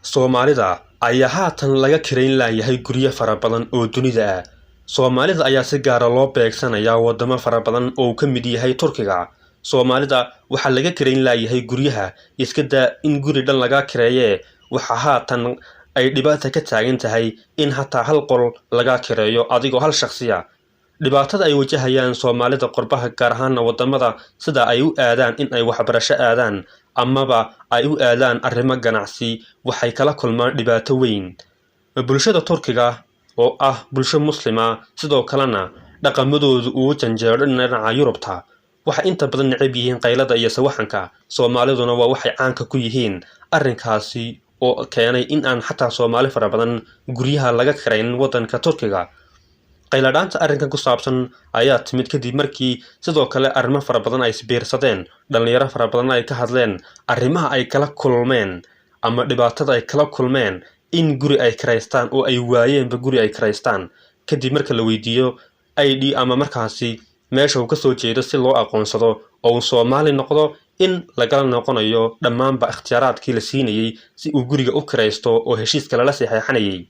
Soomaalida ayaa haatan laga kirayn laayahay guryo fara badan oo dunida ah. Soomaalida ayaa si gaar ah loo beegsanayaa wadamo fara badan oo ka mid yahay Turkiga. Soomaalida waxaa laga kirayn laayahay guryaha iska daa in guri dhan laga kireeye waxa haatan ay dhibaato ka taagan tahay in hataa hal qol laga kireeyo adigoo hal shakhsiya. Dhibaatada ay wajahayaan Soomaalida qurbaha gaar ahaan wadamada sida ay u aadaan in ay waxbarasho aadaan amaba ay u aadaan arrimo ganacsi waxay kala kulmaan dhibaato weyn. Bulshada Turkiga oo ah bulsho Muslima sidoo kalena dhaqamadoodu uu janjeero dhinaca Yurubta waxa inta badan neceb yihiin qaylada iyo sawaxanka. Soomaaliduna waa waxay caanka ku yihiin arrinkaasi oo keenay in aan xataa Soomaali fara badan guryaha laga kirayn wadanka Turkiga. Qayladhaanta arrinkan ku saabsan ayaa timid kadib markii sidoo kale arrimo fara badan ay isbiirsadeen dhalinyaro fara badan ay ka hadleen arrimaha ay kala kulmeen ama dhibaatada ay kala kulmeen in guri ay kiraystaan oo ay waayeenba guri ay kiraystaan kadib marka la weydiiyo ID ama markaasi meesha uu ka soo jeedo si loo aqoonsado oo uu Soomaali noqdo in lagala noqonayo dhammaanba ikhtiyaaraadkii la siinayay si uu guriga u kiraysto oo heshiiska lala saxeexanayay.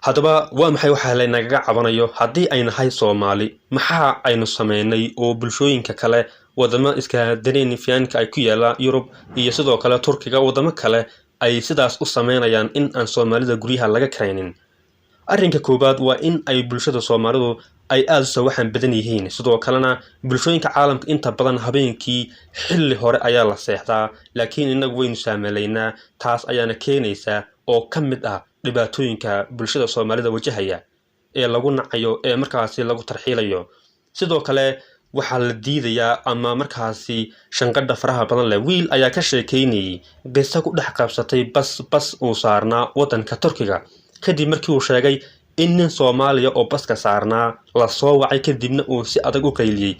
Haddaba waa maxay waxa la naga cabanayo haddii ay nahay Soomaali maxaa aynu sameynay oo bulshooyinka kale wadamo iska Scandinavian-ka ay ku yaala Yurub iyo sidoo kale Turkiga wadamo kale ay sidaas u sameynayaan in aan Soomaalida guryaha laga kiraynin. Arrinka koobaad waa in ay bulshada Soomaalidu ay aad u sawaxan badan yihiin sidoo kalena bulshooyinka caalamka inta badan habeenkii xilli hore ayaa la seexdaa laakiin inagu waynu saamaleynaa taas ayaana keenaysa oo ka mid ah dhibaatooyinka bulshada Soomaalida wajahaya ee lagu nacayo ee markaasi lagu tarxiilayo. Sidoo kale waxaa la diidayaa ama markaasi shanqadha faraha badan leh wiil ayaa ka sheekeynayay qiso ku dhex qabsatay bas uu saarnaa wadanka Turkiga kadib markii uu sheegay in nin Soomaaliya oo baska saarnaa la soo wacay kadibna uu si adag u qayliyay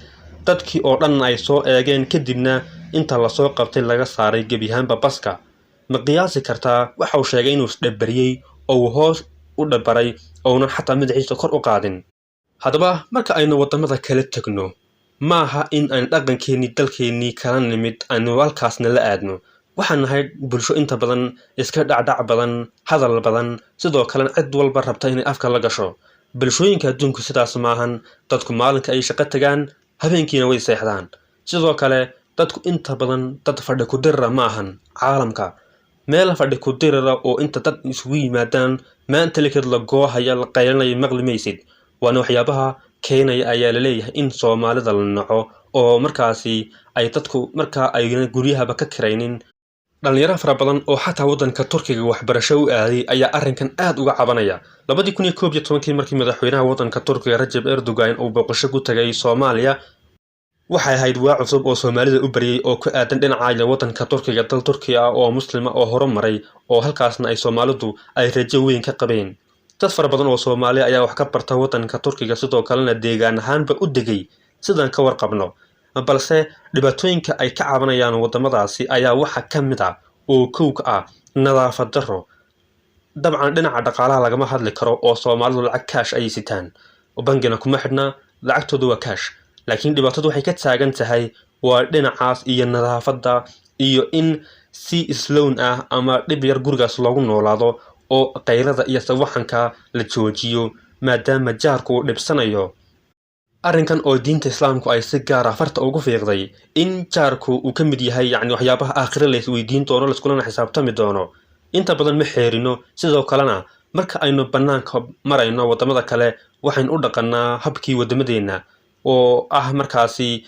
dadkii oo dhan ay soo eegeen kadibna inta la soo qabtay laga saaray gebiyaanba baska. Ma qiyaasi kartaa waxa uu sheegay inuu isdhabariyay oo hoos u dhabaray oo xataa madaxiisa kor u qaadin. Haddaba marka aynu wadamada kala tagno maaha in aan dhaqankeeni dalkeeni kala nimid aynu halkaasna la aadno. Waxaan nahay bulsho inta badan iska dhacdhac badan hadal badan sidoo kalena cid walba rabta inay afka la gasho. Bulshooyinka adduunku sidaas maahan dadku maalinka ay shaqo tagaan habeenkiina way seexdaan. Sidoo kale dadku inta badan dad fadhi ku dirra maahan caalamka. Meel fadhi ku dirra oo inta dad isugu yimaadaan maanta likad la goohaya la qaylanaya maqli maysid. Waana waxyaabaha keenaya ayaa la leeyahay in Soomaalida la naco oo markaasi ay dadku marka ay guryahaba ka kiraynin. Dhalinyaro fara badan oo xataa wadanka Turkiga waxbarasho u aaday ayaa arrinkan aad uga cabanaya. 2011 markii madaxweynaha wadanka Turkiga Recep Erdogan uu booqasho ku tagay Soomaaliya waxay ahayd waa cusub oo Soomaalida u bariyay oo ku aadan dhinaca wadanka Turkiga dal Turkiga oo Muslima oo horumaray oo halkaasna ay Soomaalidu ay rajo weyn ka qabeen. Dad fara badan oo Soomaali ayaa wax ka barta wadanka Turkiga sidoo kalena deegaan ahaanba u degay sidaan ka warqabno. Balse dhibaatooyinka ay ka cabanayaan wadamadaasi ayaa waxa ka mid ah oo kowka ah nadaafad darro. Dabcan dhinaca dhaqaalaha lagama hadli karo oo Soomaalidu lacag cash ay sitaan oo bangina kuma xidhna lacagtoodu waa cash. Laakiin dhibaatadu waxay ka taagan tahay waa dhinacaas iyo nadaafadda iyo in si slow ah ama dhib yar gurigaas loogu noolaado oo qaylada iyo sawaxanka la joojiyo maadaama jaarku uu dhibsanayo. Arrinkan oo diinta Islaamku ay si gaar ah farta ugu fiiqday in jaarku uu ka mid yahay waxyaabaha aakhira la isweydiin doono la iskula xisaabtami doono. Inta badan ma xeerino sidoo kalena marka aynu banaanka marayno wadamada kale waxaan u dhaqanaa habkii wadamadeena oo ah markaasi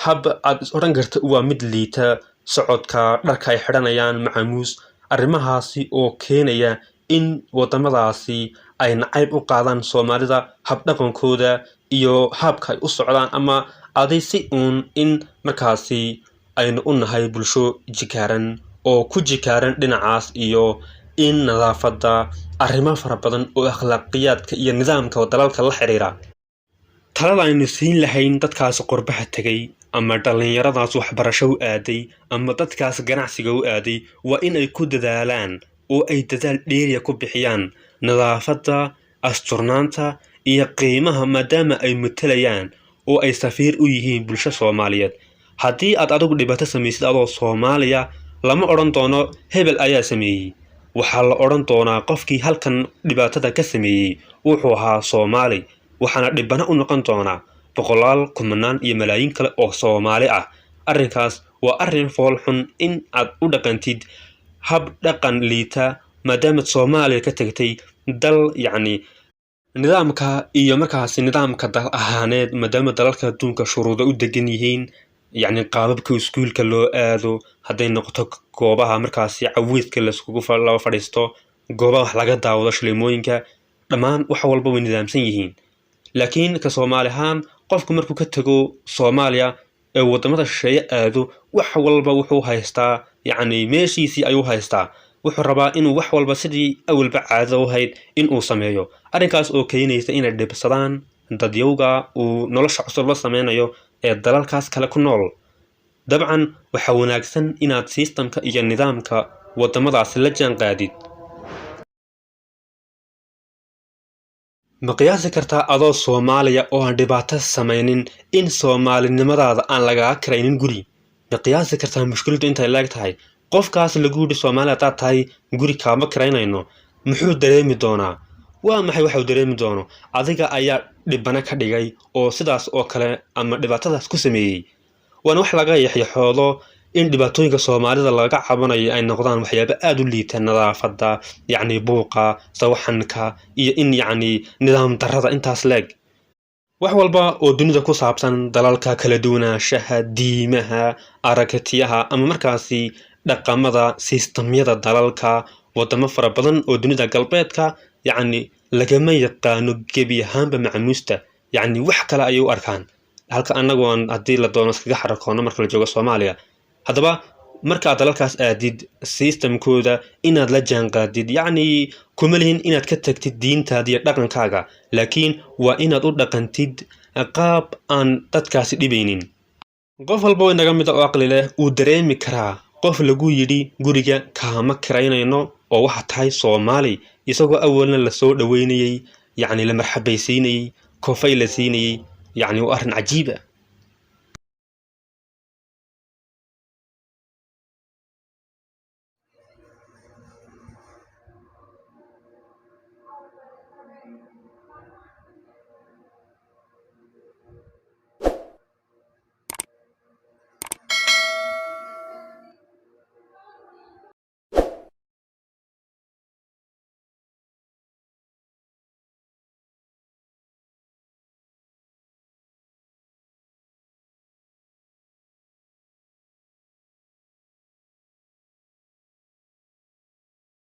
hab aad oran karto waa mid liita socodka dharka ay xidhanayaan macaamuus arrimahaasi oo keenaya in wadamadaasi ay nacayb u qaadaan Soomaalida hab dhaqankooda iyo habka ay u socdaan ama aday si in markaasi aynu u nahay bulsho jikaaran oo ku jikaaran dhinacaas iyo in nadaafadda arrimo fara badan oo akhlaaqiyaadka iyo nidaamka dalalka la xiriira. Talada aynu siin lahayn dadkaas qurbaha tagay ama dhalinyaradaas waxbarasho u aaday ama dadkaas ganacsiga u aaday waa in ay ku dadaalaan oo ay dadaal dheeriya ku bixiyaan nadaafadda asturnaanta iyo qiimaha maadaama ay matalayaan oo ay safiir u yihiin bulsho Soomaaliyeed. Haddii aad adigu dhibaato samaysid adoo Soomaaliya lama odhan doono hebel ayaa sameeyey, waxaa la odhan doonaa qofkii halkan dhibaatada ka sameeyey wuxuu ahaa Soomaali, waxaana dhibana u noqon doonaa boqolaal, kumanaan iyo malaayiin kale oo Soomaali ah. arrinkaas waa arrin fool xun in aad u dhaqantid hab dhaqan liita maadaama Soomaaliya ka tagtay dal nidaamka iyo markaasi nidaamka dal ahaaneed maadaama dalalka adduunka shuruudo u degan yihiin qaababka iskuulka loo aado hadday noqoto goobaha markaasi cawiidka laiskugu laba fadhiisto goobaha wax laga daawado shiliimooyinka dhammaan wax walba way nidaamsan yihiin. laakiin ka Soomaali ahaan qofku markuu ka tago Soomaaliya ee wadamada shisheeye aado wax walba wuxuu haystaa meeshiisii ayuu haystaa, wuxuu rabaa inuu wax walba sidii awalba caado u hayd inuu sameeyo. arrinkaas oo keenaysa inay dhibsadaan dadyowga uu nolosha cusub la sameynayo ee dalalkaas kale ku nool. dabcan waxaa wanaagsan inaad systemka iyo nidaamka wadamadaas la jaanqaadid. ma qiyaasi kartaa adoo Soomaaliya oo aan dhibaato sameynin in Soomaalinimadaada aan lagaa kiraynin guri? ma qiyaasi kartaa mushkiladu intay leeg tahay? qofkaas lagu yidhi Soomaaliya hadaad tahay guri kaama kiraynayno muxuu dareemi doonaa? waa maxay waxuu dareemi doono? adiga ayaa dhibana ka dhigay oo sidaas oo kale ama dhibaatadaas ku sameeyey. waana wax laga yaxyaxoodo in dhibaatooyinka Soomaalida laga cabanayo ay noqdaan waxyaabo aad u liita, nadaafada, buuqa, sawaxanka iyo in nidaam darrada intaas leeg. wax walba oo dunida ku saabsan dalalka kala duwanaanshaha, diimaha, aragtiyaha ama markaasi dhaqamada, sistamyada dalalka wadamo fara badan oo dunida galbeedka lagama yaqaano gebi ahaanba macmuusta, wax kale ayay u arkaan, halka anagu aan haddii la doono iskaga xarakoona marka la joogo Soomaaliya. haddaba markaad dalalkaas aadid systemkooda inaad la jaanqaadid kuma lihin inaad ka tagtid diintaada iyo dhaqankaaga, laakiin waa inaad u dhaqantid qaab aan dadkaasi dhibaynin. qof walba oo inaga mid oo aqli leh uu dareemi karaa qof lagu yidhi guriga kaama kiraynayno oo waxa tahay Soomaali, isagoo awalna la soo dhaweynayay la marxabaysiinayay, kofay la siinayay. waa arrin cajiib ah.